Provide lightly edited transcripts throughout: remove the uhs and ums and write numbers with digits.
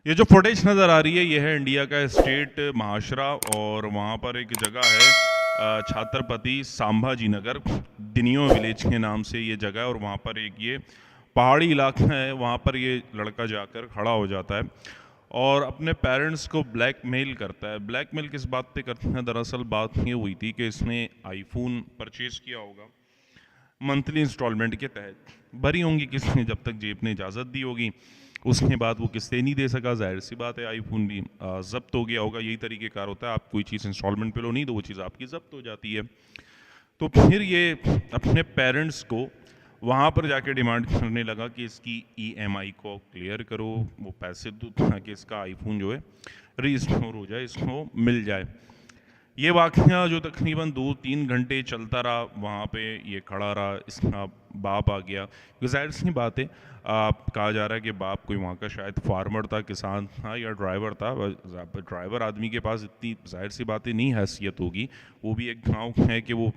ये जो फुटेज नज़र आ रही है ये है इंडिया का स्टेट महाशरा और वहाँ पर एक जगह है छात्रपति संभाजी नगर दिनियो विलेज के नाम से ये जगह है और वहाँ पर एक ये पहाड़ी इलाका है। वहाँ पर ये लड़का जाकर खड़ा हो जाता है और अपने पेरेंट्स को ब्लैकमेल करता है। ब्लैकमेल किस बात पे करते हैं? दरअसल बात ये हुई थी कि इसने आईफोन परचेज़ किया होगा मंथली इंस्टॉलमेंट के तहत, भरी होंगी किसने जब तक जेब ने इजाज़त दी होगी। उसके बाद वो किस्तें नहीं दे सका, जाहिर सी बात है आईफोन भी ज़ब्त हो गया होगा। यही तरीक़ेकार होता है, आप कोई चीज़ इंस्टॉलमेंट पे लो नहीं तो वो चीज़ आपकी ज़ब्त हो जाती है। तो फिर ये अपने पेरेंट्स को वहाँ पर जाके डिमांड करने लगा कि इसकी ईएमआई को क्लियर करो, वो पैसे दो ताकि इसका आईफोन जो है रीस्टोर हो जाए, इसको मिल जाए। ये वाक़या जो तकरीबन 2-3 घंटे चलता रहा, वहाँ पे ये खड़ा रहा, इसका बाप आ गया। क्योंकि ज़ाहिर सी बात है, कहा जा रहा है कि बाप कोई वहाँ का शायद फार्मर था, किसान था या ड्राइवर था। ड्राइवर आदमी के पास इतनी ज़ाहिर सी बात है नहीं हैसियत होगी, वो भी एक गाँव है कि वो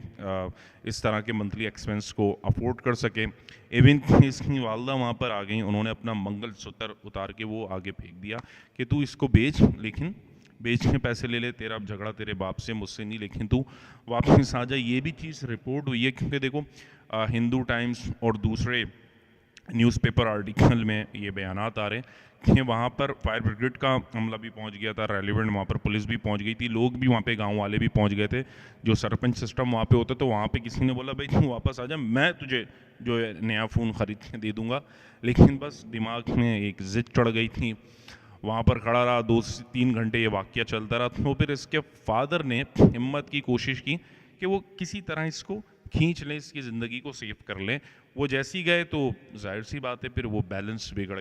इस तरह के मंथली एक्सपेंस को अफोर्ड कर सके। इवन इसकी वालदा वहाँ पर आ गई, उन्होंने अपना मंगलसूत्र उतार के वो आगे फेंक दिया कि तू इसको बेच, लेकिन बेच के पैसे ले ले, तेरा अब झगड़ा तेरे बाप से मुझसे नहीं, लेकिन तू वापस आ जा। ये भी चीज़ रिपोर्ट हुई है क्योंकि देखो हिंदू टाइम्स और दूसरे न्यूज़पेपर आर्टिकल में ये बयानात आ रहे हैं कि वहाँ पर फायर ब्रिगेड का अमला भी पहुँच गया था, रेलिवेंट वहाँ पर पुलिस भी पहुँच गई थी, लोग भी वहाँ पे गांव वाले भी पहुँच गए थे। जो सरपंच सिस्टम वहाँ पे होता, तो वहाँ पे किसी ने बोला भाई तू वापस आ जा, मैं तुझे जो है नया फ़ोन ख़रीद के दे दूँगा। लेकिन बस दिमाग में एक ज़िद चढ़ गई थी, वहाँ पर खड़ा रहा। 2-3 घंटे ये वाक़या चलता रहा। तो फिर इसके फादर ने हिम्मत की कोशिश की कि वो किसी तरह इसको खींच लें, इसकी ज़िंदगी को सेव कर लें। वो जैसी गए तो जाहिर सी बात है फिर वो बैलेंस बिगड़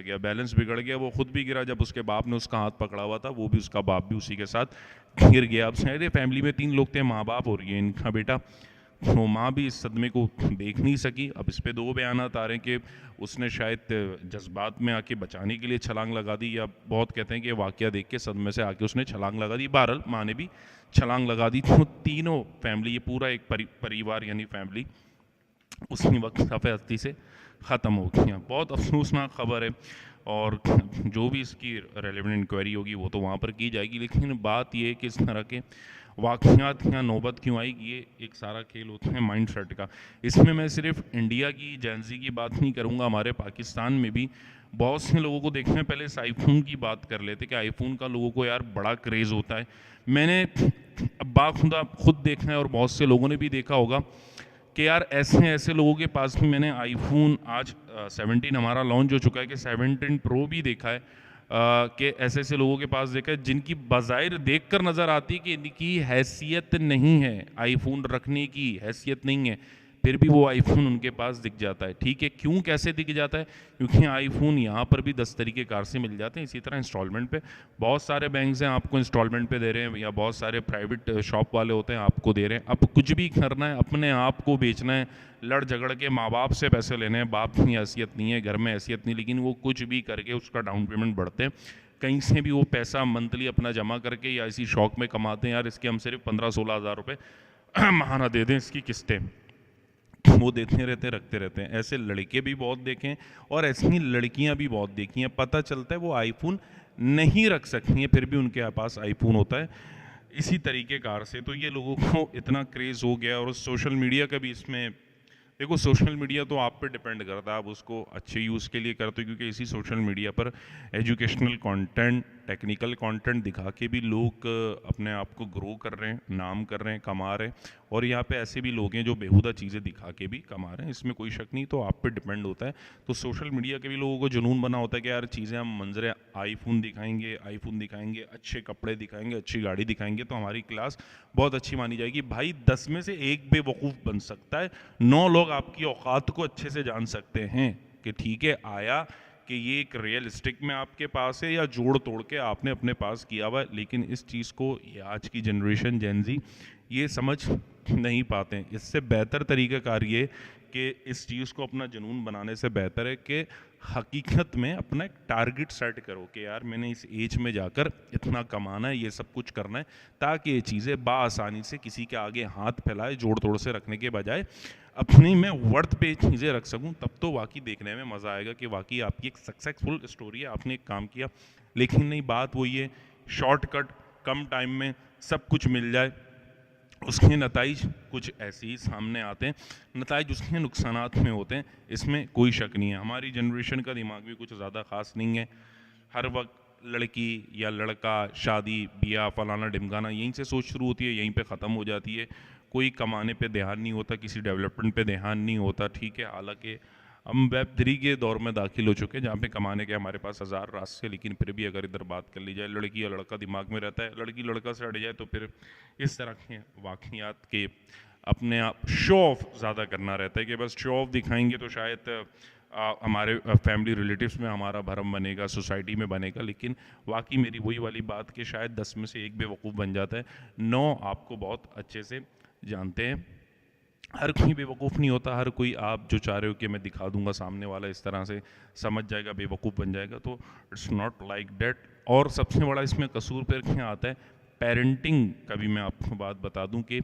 गया। वो खुद भी गिरा, जब उसके बाप ने उसका हाथ पकड़ा हुआ था वो भी, उसका बाप भी उसी के साथ गिर गया। अब शायद फैमिली में 3 लोग थे, माँ बाप और ये इनका बेटा। तो माँ भी इस सदमे को देख नहीं सकी। अब इस पे 2 बयानात आ रहे हैं कि उसने शायद जज्बात में आके बचाने के लिए छलांग लगा दी, या बहुत कहते हैं कि वाक़या देख के सदमे से आके उसने छलांग लगा दी। बहरहाल माँ ने भी छलांग लगा दी। तो तीनों फैमिली, ये पूरा एक परिवार यानी फैमिली उसी वक्त सफ़े से ख़त्म हो गया। बहुत अफसोसनाक ख़बर है और जो भी इसकी रेलेवेंट इंक्वायरी होगी वो तो वहाँ पर की जाएगी। लेकिन बात ये है कि इस तरह के वाक़यात यहाँ नौबत क्यों आई, ये एक सारा खेल होता है माइंड सेट का। इसमें मैं सिर्फ इंडिया की जेंज़ी की बात नहीं करूँगा, हमारे पाकिस्तान में भी बहुत से लोगों को देखना है। पहले इस आईफोन की बात कर लेते कि आईफोन का लोगों को यार बड़ा क्रेज़ होता है। मैंने बाखुदा खुद देखना है और बहुत से लोगों ने भी देखा होगा कि यार ऐसे ऐसे लोगों के पास भी, मैंने आईफोन आज 17 हमारा लॉन्च हो चुका है कि 17 प्रो भी देखा है, कि ऐसे ऐसे लोगों के पास देखा है जिनकी बज़ाहिर देखकर नज़र आती है कि इनकी हैसियत नहीं है, आईफोन रखने की हैसियत नहीं है, फिर भी वो आईफोन उनके पास दिख जाता है। ठीक है, क्यों कैसे दिख जाता है? क्योंकि आईफोन यहाँ पर भी 10 तरीके कार से मिल जाते हैं। इसी तरह इंस्टॉलमेंट पे बहुत सारे बैंक्स हैं आपको इंस्टॉलमेंट पे दे रहे हैं, या बहुत सारे प्राइवेट शॉप वाले होते हैं आपको दे रहे हैं। अब कुछ भी करना है, अपने आप को बेचना है, लड़ झगड़ के माँ बाप से पैसे लेने हैं, बाप की हैसियत नहीं है, घर में हैसियत नहीं, लेकिन वो कुछ भी करके उसका डाउन पेमेंट बढ़ते हैं, कहीं से भी वो पैसा मंथली अपना जमा करके या इसी शौक में कमाते हैं। यार इसके हम सिर्फ 15-16 हज़ार रुपये महाना दे दें, इसकी किस्तें वो देते रहते रखते रहते हैं। ऐसे लड़के भी बहुत देखे हैं और ऐसी लड़कियां भी बहुत देखी हैं। पता चलता है वो आईफोन नहीं रख सकती हैं, फिर भी उनके पास आईफोन होता है इसी तरीके कार से। तो ये लोगों को इतना क्रेज़ हो गया। और सोशल मीडिया का भी इसमें देखो, सोशल मीडिया तो आप पे डिपेंड करता है, आप उसको अच्छे यूज़ के लिए करते हो, क्योंकि इसी सोशल मीडिया पर एजुकेशनल कंटेंट, टेक्निकल कंटेंट दिखा के भी लोग अपने आप को ग्रो कर रहे हैं, नाम कर रहे हैं, कमा रहे हैं। और यहाँ पे ऐसे भी लोग हैं जो बेहुदा चीज़ें दिखा के भी कमा रहे हैं, इसमें कोई शक नहीं। तो आप पे डिपेंड होता है। तो सोशल मीडिया के भी लोगों को जुनून बना होता है कि यार चीज़ें हम मंजरे आईफोन दिखाएंगे, अच्छे कपड़े दिखाएंगे, अच्छी गाड़ी दिखाएंगे, तो हमारी क्लास बहुत अच्छी मानी जाएगी। भाई 10 में से एक बेवकूफ़ बन सकता है, 9 लोग आपकी औकात को अच्छे से जान सकते हैं कि ठीक है आया कि ये एक रियलिस्टिक में आपके पास है या जोड़ तोड़ के आपने अपने पास किया हुआ है। लेकिन इस चीज़ को ये आज की जनरेशन जेनजी ये समझ नहीं पाते हैं। इससे बेहतर तरीक़ाकार ये कि इस चीज़ को अपना जुनून बनाने से बेहतर है कि हकीकत में अपना एक टारगेट सेट करो कि यार मैंने इस एज में जाकर इतना कमाना है, ये सब कुछ करना है, ताकि ये चीज़ें बाआसानी से किसी के आगे हाथ फैलाए जोड़ तोड़ से रखने के बजाय अपनी मैं वर्थ पे चीज़ें रख सकूं। तब तो वाकई देखने में मज़ा आएगा कि वाकई आपकी एक सक्सेसफुल स्टोरी है, आपने एक काम किया। लेकिन नहीं, बात वही है, शॉर्टकट, कम टाइम में सब कुछ मिल जाए, उसके नताइज कुछ ऐसे ही सामने आते हैं, नताइज उसके नुकसानात में होते हैं, इसमें कोई शक नहीं है। हमारी जनरेशन का दिमाग भी कुछ ज़्यादा ख़ास नहीं है, हर वक्त लड़की या लड़का, शादी ब्याह फलाना ढिमकाना, यहीं से सोच शुरू होती है, यहीं पे ख़त्म हो जाती है। कोई कमाने पे ध्यान नहीं होता, किसी डेवलपमेंट पे ध्यान नहीं होता। ठीक है, हालांकि हम वेब 3 के दौर में दाखिल हो चुके हैं जहाँ पे कमाने के हमारे पास हज़ार रास्ते, लेकिन फिर भी अगर इधर बात कर ली जाए, लड़की या लड़का दिमाग में रहता है, लड़की लड़का से हट जाए तो फिर इस तरह के वाक़ियात के अपने आप शो ऑफ ज़्यादा करना रहता है कि बस शो ऑफ दिखाएंगे तो शायद हमारे फैमिली रिलेटिव्स में हमारा भरम बनेगा, सोसाइटी में बनेगा। लेकिन वाकई मेरी वही वाली बात कि शायद 10 में से एक बेवकूफ़ बन जाता है, 9 आपको बहुत अच्छे से जानते हैं। हर कोई बेवकूफ़ नहीं होता, हर कोई आप जो चाह रहे हो कि मैं दिखा दूंगा सामने वाला इस तरह से समझ जाएगा, बेवकूफ़ बन जाएगा, तो इट्स नॉट लाइक डैट। और सबसे बड़ा इसमें कसूर फिर क्या आता है, पेरेंटिंग का भी मैं आपको बात बता दूं कि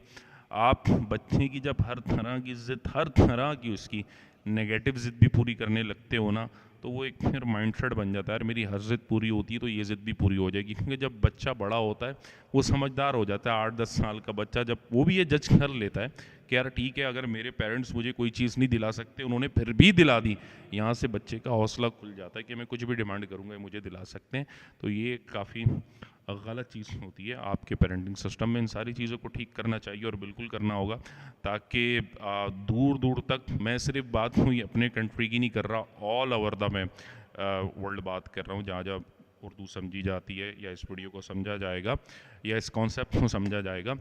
आप बच्चे की जब हर तरह की ज़िद, हर तरह की उसकी नेगेटिव ज़िद भी पूरी करने लगते हो ना, तो वो एक फिर माइंडसेट बन जाता है, यार मेरी हर ज़िद पूरी होती है तो ये ज़िद भी पूरी हो जाएगी। क्योंकि जब बच्चा बड़ा होता है वो समझदार हो जाता है, 8-10 साल का बच्चा जब वो भी ये जज कर लेता है कि यार ठीक है, अगर मेरे पेरेंट्स मुझे कोई चीज़ नहीं दिला सकते, उन्होंने फिर भी दिला दी, यहाँ से बच्चे का हौसला खुल जाता है कि मैं कुछ भी डिमांड करूँगा मुझे दिला सकते हैं। तो ये काफ़ी गलत चीज़ होती है आपके पेरेंटिंग सिस्टम में। इन सारी चीज़ों को ठीक करना चाहिए और बिल्कुल करना होगा, ताकि दूर दूर तक, मैं सिर्फ बात हुई अपने कंट्री की नहीं कर रहा, ऑल ओवर द मैं वर्ल्ड बात कर रहा हूँ, जहाँ जहाँ उर्दू समझी जाती है या इस वीडियो को समझा जाएगा या इस कॉन्सेप्ट को समझा जाएगा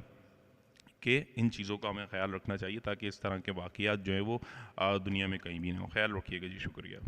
कि इन चीज़ों का हमें ख्याल रखना चाहिए, ताकि इस तरह के वाक़यात जो है वो दुनिया में कहीं भी ना हो। ख्याल रखिएगा जी, शुक्रिया।